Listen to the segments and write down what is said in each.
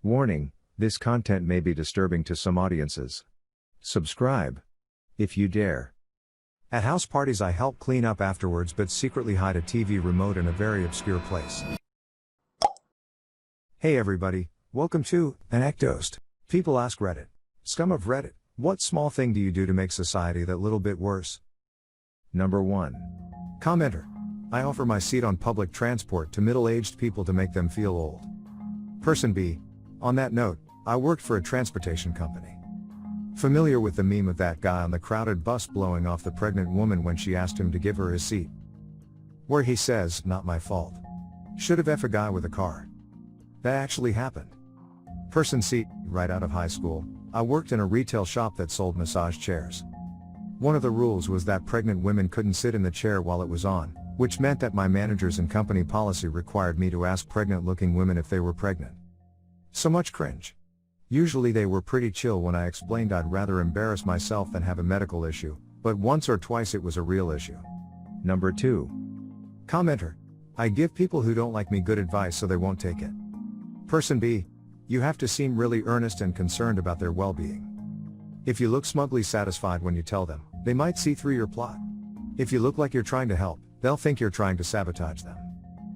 Warning, this content may be disturbing to some audiences. Subscribe. If you dare. At house parties I help clean up afterwards but secretly hide a TV remote in a very obscure place. Hey everybody, welcome to ANECDOSED. People ask Reddit. Scum of Reddit, what small thing do you do to make society that little bit worse? Number 1. Commenter. I offer my seat on public transport to middle-aged people to make them feel old. Person B. On that note, I worked for a transportation company. Familiar with the meme of that guy on the crowded bus blowing off the pregnant woman when she asked him to give her his seat? Where he says, "Not my fault. Should have F a guy with a car." That actually happened. Person C. Right out of high school, I worked in a retail shop that sold massage chairs. One of the rules was that pregnant women couldn't sit in the chair while it was on, which meant that my managers and company policy required me to ask pregnant-looking women if they were pregnant. So much cringe. Usually they were pretty chill when I explained I'd rather embarrass myself than have a medical issue, but once or twice it was a real issue. Number 2. Commenter. I give people who don't like me good advice so they won't take it. Person B. You have to seem really earnest and concerned about their well-being. If you look smugly satisfied when you tell them, they might see through your plot. If you look like you're trying to help, they'll think you're trying to sabotage them.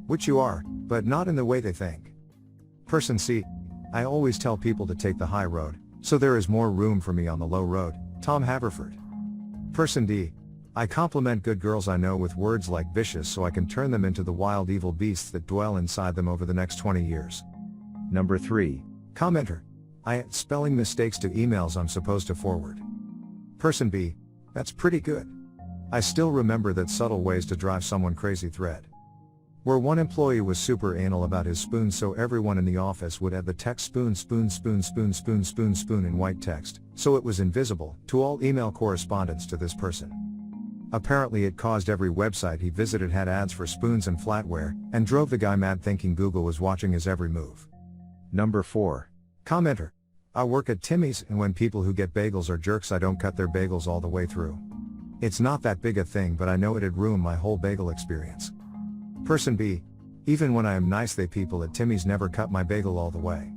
Which you are, but not in the way they think. Person C. I always tell people to take the high road, so there is more room for me on the low road. Tom Haverford. Person D. I compliment good girls I know with words like vicious so I can turn them into the wild evil beasts that dwell inside them over the next 20 years. Number 3. Commenter. I add spelling mistakes to emails I'm supposed to forward. Person B. That's pretty good. I still remember that subtle ways to drive someone crazy thread. Where one employee was super anal about his spoon, so everyone in the office would add the text spoon spoon spoon spoon spoon spoon spoon in white text, so it was invisible, to all email correspondence to this person. Apparently it caused every website he visited had ads for spoons and flatware, and drove the guy mad thinking Google was watching his every move. Number 4. Commenter. I work at Timmy's, and when people who get bagels are jerks I don't cut their bagels all the way through. It's not that big a thing, but I know it'd ruin my whole bagel experience. Person B. Even when I am nice, they people at Timmy's never cut my bagel all the way.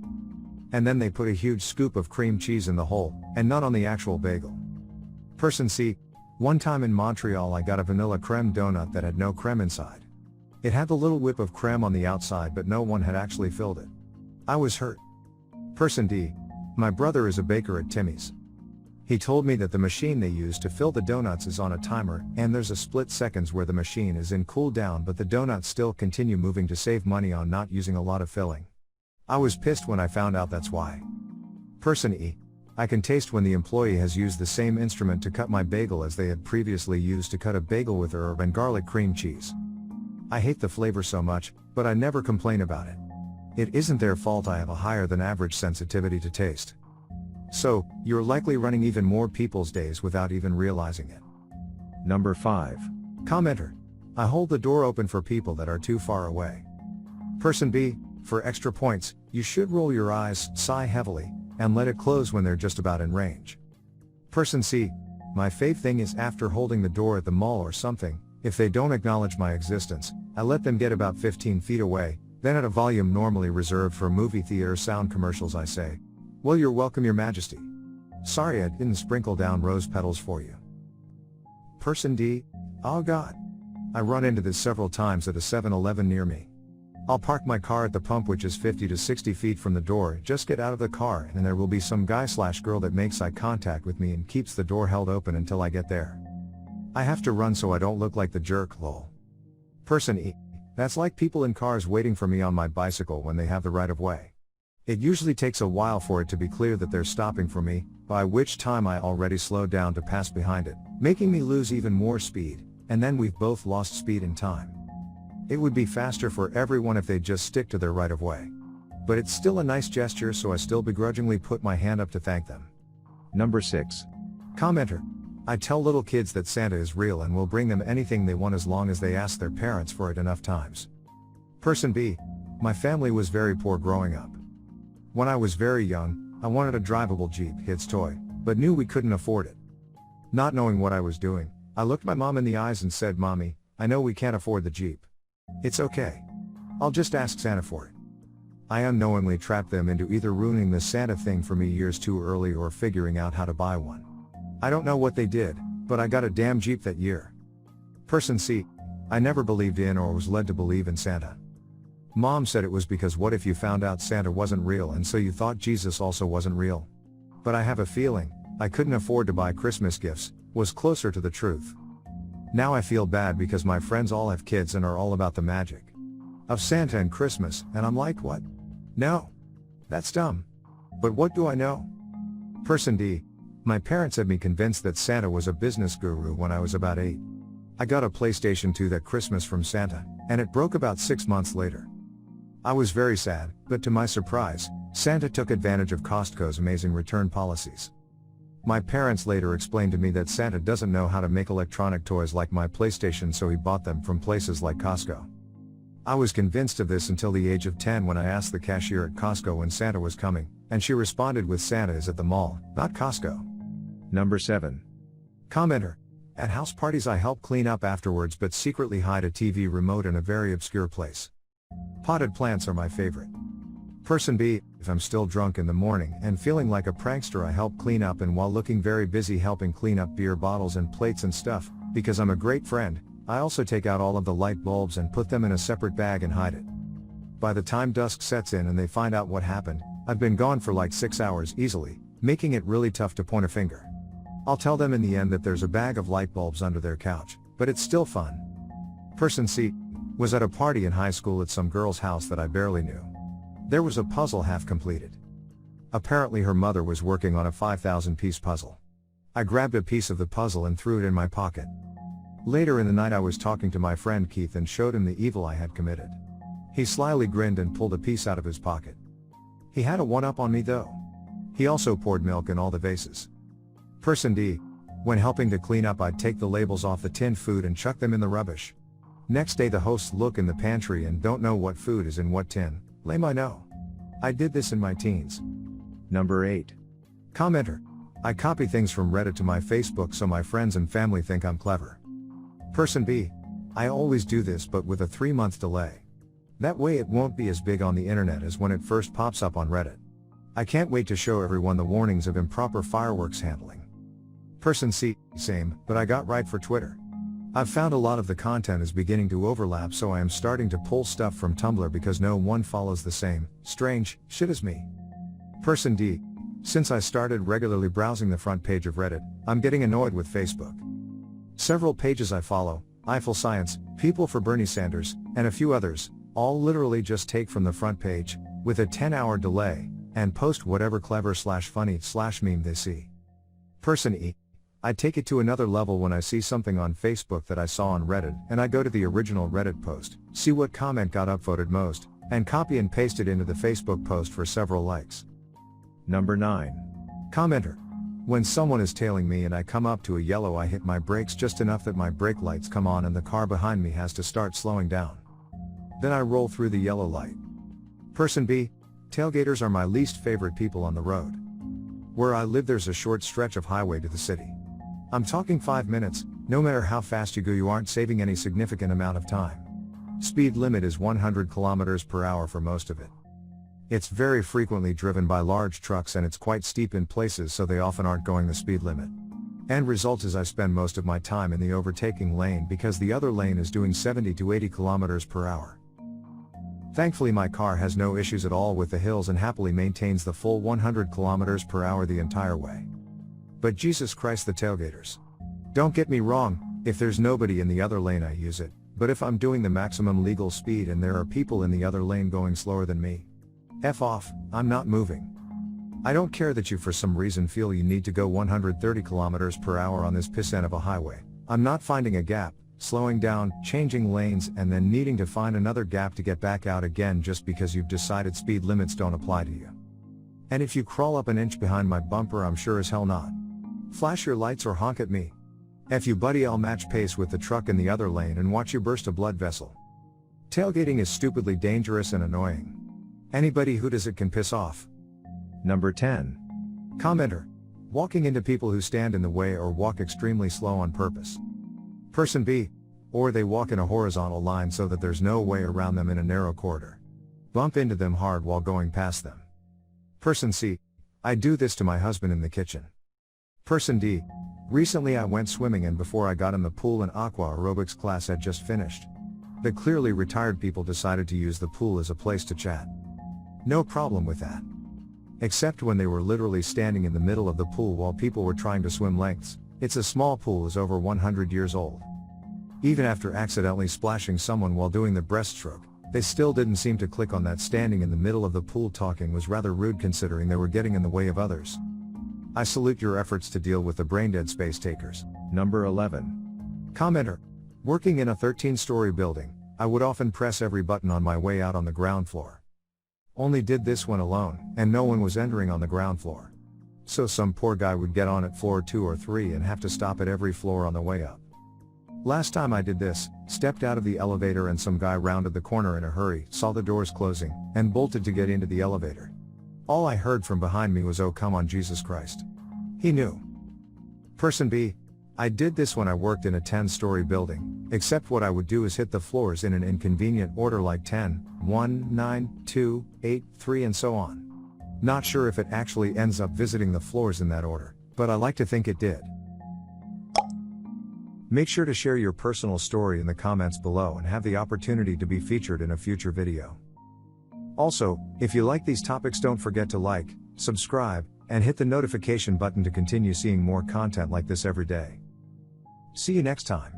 And then they put a huge scoop of cream cheese in the hole, and not on the actual bagel. Person C. One time in Montreal I got a vanilla creme donut that had no creme inside. It had the little whip of creme on the outside, but no one had actually filled it. I was hurt. Person D. My brother is a baker at Timmy's. He told me that the machine they use to fill the donuts is on a timer, and there's a split seconds where the machine is in cool down but the donuts still continue moving to save money on not using a lot of filling. I was pissed when I found out that's why. Person E. I can taste when the employee has used the same instrument to cut my bagel as they had previously used to cut a bagel with herb and garlic cream cheese. I hate the flavor so much, but I never complain about it. It isn't their fault I have a higher than average sensitivity to taste. So, you're likely running even more people's days without even realizing it. Number 5. Commenter. I hold the door open for people that are too far away. Person B. For extra points, you should roll your eyes, sigh heavily, and let it close when they're just about in range. Person C. My fave thing is after holding the door at the mall or something, if they don't acknowledge my existence, I let them get about 15 feet away, then at a volume normally reserved for movie theater sound commercials I say, "Well, you're welcome, Your Majesty. Sorry I didn't sprinkle down rose petals for you." Person D. Oh God. I run into this several times at a 7-Eleven near me. I'll park my car at the pump, which is 50 to 60 feet from the door, just get out of the car, and there will be some guy/girl that makes eye contact with me and keeps the door held open until I get there. I have to run so I don't look like the jerk, lol. Person E. That's like people in cars waiting for me on my bicycle when they have the right of way. It usually takes a while for it to be clear that they're stopping for me, by which time I already slowed down to pass behind it, making me lose even more speed, and then we've both lost speed and time. It would be faster for everyone if they'd just stick to their right of way. But it's still a nice gesture, so I still begrudgingly put my hand up to thank them. Number 6. Commenter. I tell little kids that Santa is real and will bring them anything they want as long as they ask their parents for it enough times. Person B. My family was very poor growing up. When I was very young, I wanted a drivable Jeep, Hits toy, but knew we couldn't afford it. Not knowing what I was doing, I looked my mom in the eyes and said, "Mommy, I know we can't afford the Jeep. It's okay. I'll just ask Santa for it." I unknowingly trapped them into either ruining the Santa thing for me years too early or figuring out how to buy one. I don't know what they did, but I got a damn Jeep that year. Person C. I never believed in or was led to believe in Santa. Mom said it was because what if you found out Santa wasn't real and so you thought Jesus also wasn't real? But I have a feeling, I couldn't afford to buy Christmas gifts, was closer to the truth. Now I feel bad because my friends all have kids and are all about the magic of Santa and Christmas, and I'm like, what? No. That's dumb. But what do I know? Person D. My parents had me convinced that Santa was a business guru when I was about 8. I got a PlayStation 2 that Christmas from Santa, and it broke about 6 months later. I was very sad, but to my surprise, Santa took advantage of Costco's amazing return policies. My parents later explained to me that Santa doesn't know how to make electronic toys like my PlayStation, so he bought them from places like Costco. I was convinced of this until the age of 10 when I asked the cashier at Costco when Santa was coming, and she responded with Santa is at the mall, not Costco. Number 7. Commenter. At house parties I help clean up afterwards but secretly hide a TV remote in a very obscure place. Potted plants are my favorite. Person B. If I'm still drunk in the morning and feeling like a prankster, I help clean up, and while looking very busy helping clean up beer bottles and plates and stuff, because I'm a great friend, I also take out all of the light bulbs and put them in a separate bag and hide it. By the time dusk sets in and they find out what happened, I've been gone for like 6 hours easily, making it really tough to point a finger. I'll tell them in the end that there's a bag of light bulbs under their couch, but it's still fun. Person C. Was at a party in high school at some girl's house that I barely knew. There was a puzzle half completed. Apparently her mother was working on a 5,000-piece puzzle. I grabbed a piece of the puzzle and threw it in my pocket. Later in the night I was talking to my friend Keith and showed him the evil I had committed. He slyly grinned and pulled a piece out of his pocket. He had a one-up on me though. He also poured milk in all the vases. Person D. When helping to clean up I'd take the labels off the tinned food and chuck them in the rubbish. Next day the hosts look in the pantry and don't know what food is in what tin. Lame, I know. I did this in my teens. Number 8. Commenter. I copy things from Reddit to my Facebook so my friends and family think I'm clever. Person B. I always do this but with a 3-month delay. That way it won't be as big on the internet as when it first pops up on Reddit. I can't wait to show everyone the warnings of improper fireworks handling. Person C. Same, but I got right for Twitter. I've found a lot of the content is beginning to overlap, so I am starting to pull stuff from Tumblr because no one follows the same strange shit as me. Person D. Since I started regularly browsing the front page of Reddit, I'm getting annoyed with Facebook. Several pages I follow, Eiffel Science, People for Bernie Sanders, and a few others, all literally just take from the front page, with a 10-hour delay, and post whatever clever/funny/meme they see. Person E. I take it to another level when I see something on Facebook that I saw on Reddit, and I go to the original Reddit post, see what comment got upvoted most, and copy and paste it into the Facebook post for several likes. Number 9. Commenter. When someone is tailing me and I come up to a yellow, I hit my brakes just enough that my brake lights come on and the car behind me has to start slowing down. Then I roll through the yellow light. Person B. Tailgaters are my least favorite people on the road. Where I live there's a short stretch of highway to the city. I'm talking 5 minutes, no matter how fast you go you aren't saving any significant amount of time. Speed limit is 100 km per hour for most of it. It's very frequently driven by large trucks and it's quite steep in places, so they often aren't going the speed limit. End result is I spend most of my time in the overtaking lane because the other lane is doing 70 to 80 km per hour. Thankfully my car has no issues at all with the hills and happily maintains the full 100 km per hour the entire way. But Jesus Christ, the tailgaters. Don't get me wrong, if there's nobody in the other lane I use it, but if I'm doing the maximum legal speed and there are people in the other lane going slower than me, F off, I'm not moving. I don't care that you for some reason feel you need to go 130 km per hour on this piss end of a highway. I'm not finding a gap, slowing down, changing lanes and then needing to find another gap to get back out again just because you've decided speed limits don't apply to you. And if you crawl up an inch behind my bumper, I'm sure as hell not. Flash your lights or honk at me. F you buddy, I'll match pace with the truck in the other lane and watch you burst a blood vessel. Tailgating is stupidly dangerous and annoying. Anybody who does it can piss off. Number 10. Commenter. Walking into people who stand in the way or walk extremely slow on purpose. Person B. Or they walk in a horizontal line so that there's no way around them in a narrow corridor. bump into them hard while going past them. Person C, I do this to my husband in the kitchen. Person D, recently I went swimming and before I got in the pool, an aqua aerobics class had just finished. The clearly retired people decided to use the pool as a place to chat. No problem with that. Except when they were literally standing in the middle of the pool while people were trying to swim lengths. It's a small pool, is over 100 years old. Even after accidentally splashing someone while doing the breaststroke, they still didn't seem to click on that standing in the middle of the pool talking was rather rude considering they were getting in the way of others. I salute your efforts to deal with the braindead space takers. Number 11. Commenter. Working in a 13-story building, I would often press every button on my way out on the ground floor. Only did this when alone, and no one was entering on the ground floor. So some poor guy would get on at floor 2 or 3 and have to stop at every floor on the way up. Last time I did this, stepped out of the elevator and some guy rounded the corner in a hurry, saw the doors closing, and bolted to get into the elevator. All I heard from behind me was, "Oh come on Jesus Christ." He knew. Person B, I did this when I worked in a 10-story building, except what I would do is hit the floors in an inconvenient order like 10, 1, 9, 2, 8, 3 and so on. Not sure if it actually ends up visiting the floors in that order, but I like to think it did. Make sure to share your personal story in the comments below and have the opportunity to be featured in a future video. Also, if you like these topics, don't forget to like, subscribe, and hit the notification button to continue seeing more content like this every day. See you next time.